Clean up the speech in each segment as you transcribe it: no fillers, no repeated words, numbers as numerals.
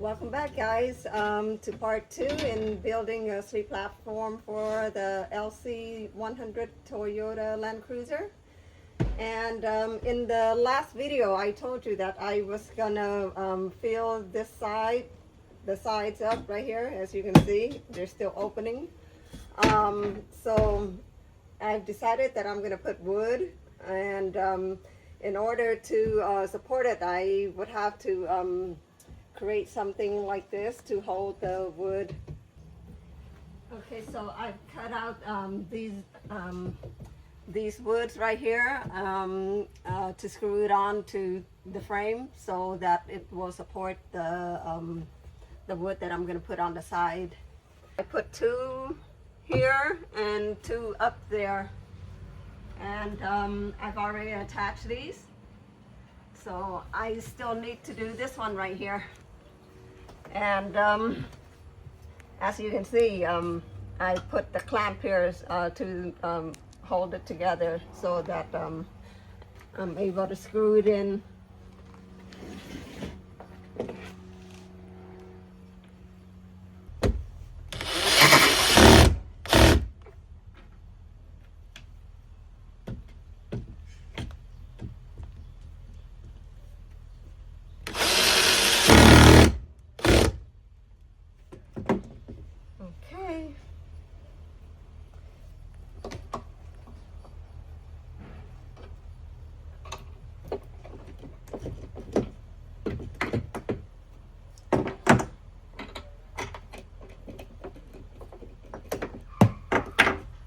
Welcome back, guys, to part 2 in building a street platform for the LC100 Toyota Landcruiser. And in the last video, I told you that I was gonna fill this side, the sides up right here. As you can see, they're still opening. So I've decided that I'm gonna put wood, and in order to support it, I would have to create something like this to hold the wood. Okay, so I've cut out these woods right here to screw it on to the frame so that it will support the wood that I'm going to put on the side. I put 2 here and 2 up there, and I've already attached these, so I still need to do this one right here. And as you can see, I put the clamp here to hold it together so that I'm able to screw it in.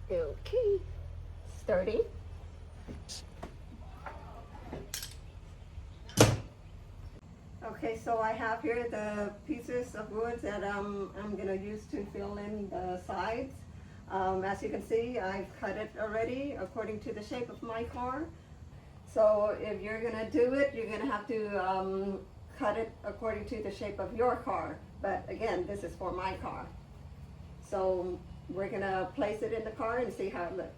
Okay, sturdy. Okay, so I have here the pieces of wood that I'm going to use to fill in the sides. As you can see, I've cut it already according to the shape of my car. So if you're going to do it, you're going to have to cut it according to the shape of your car. But again, this is for my car. So we're going to place it in the car and see how it looks.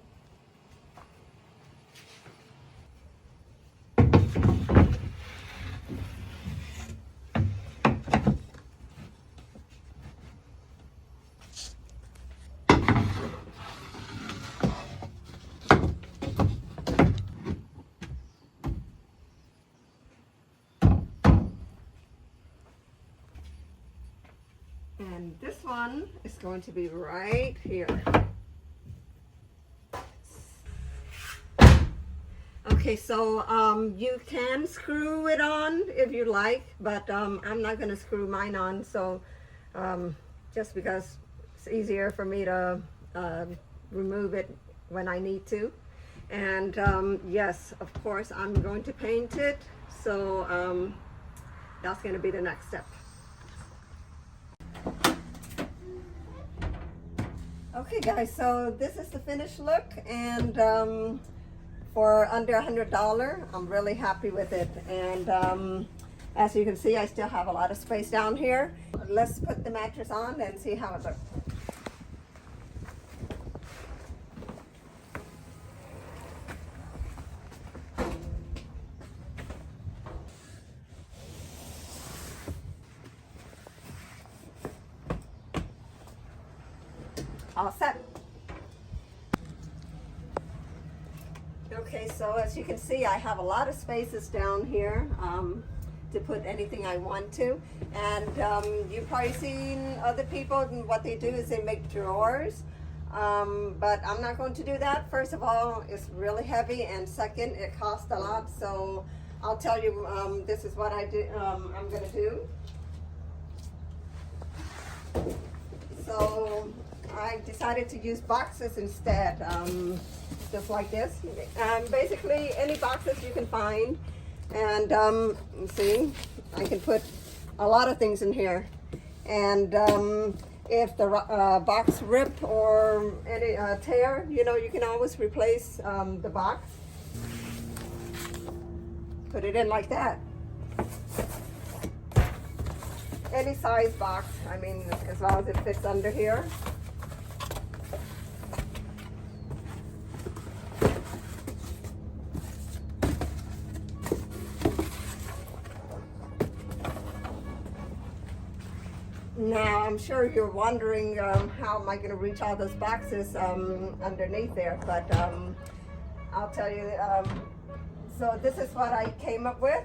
And this one is going to be right here. Okay, so you can screw it on if you like, but I'm not going to screw mine on, so just because it's easier for me to remove it when I need to. And yes, of course, I'm going to paint it, so that's going to be the next step. Okay guys, so this is the finished look, and for under $100, I'm really happy with it. And as you can see, I still have a lot of space down here. Let's put the mattress on and see how it looks. All set. Okay, so as you can see, I have a lot of spaces down here to put anything I want to. And you've probably seen other people, and what they do is they make drawers. But I'm not going to do that. First of all, it's really heavy, and second, it costs a lot. So I'll tell you, this is what I'm going to do. So I decided to use boxes instead, just like this. Basically, any boxes you can find. And see, I can put a lot of things in here. And if the box rip or any tear, you know, you can always replace the box. Put it in like that. Any size box, I mean, as long as it fits under here. Now, I'm sure you're wondering how am I going to reach all those boxes underneath there, but I'll tell you. So this is what I came up with.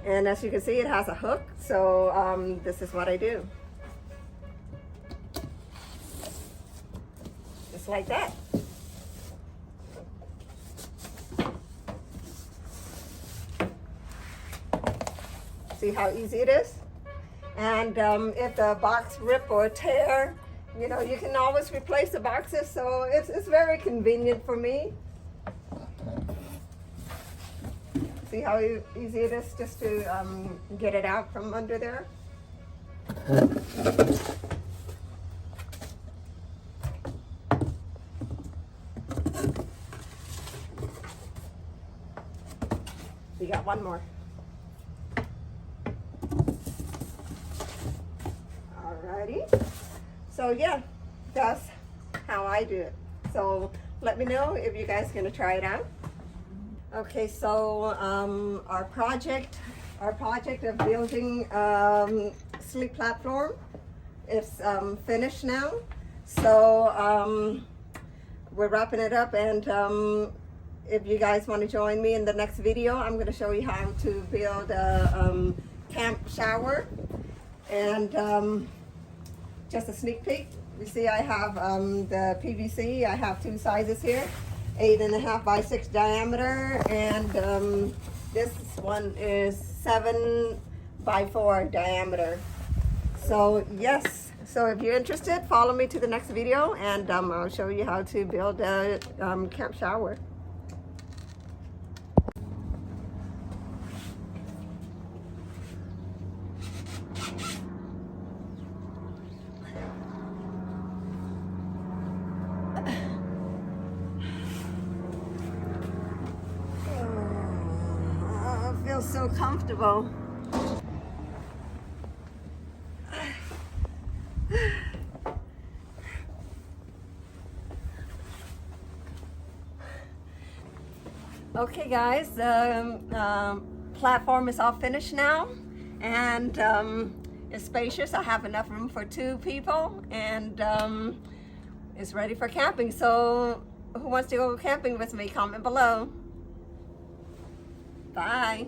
And as you can see, it has a hook, so this is what I do. Just like that. See how easy it is? And if the box rip or tear, you know, you can always replace the boxes, so it's very convenient for me. See how easy it is just to get it out from under there? We got one more. Alrighty. So yeah, that's how I do it. So let me know if you guys are gonna try it out. Okay, so our project of building sleep platform is finished now. So we're wrapping it up, and if you guys want to join me in the next video, I'm going to show you how to build a camp shower. And just a sneak peek, you see I have the PVC. I have two sizes here. 8.5 by 6 diameter, and this one is 7 by 4 diameter. So yes, so if you're interested, follow me to the next video, and I'll show you how to build a camp shower. So comfortable. Okay guys, the platform is all finished now, and it's spacious. I have enough room for 2 people, and it's ready for camping. So who wants to go camping with me? Comment below. Bye.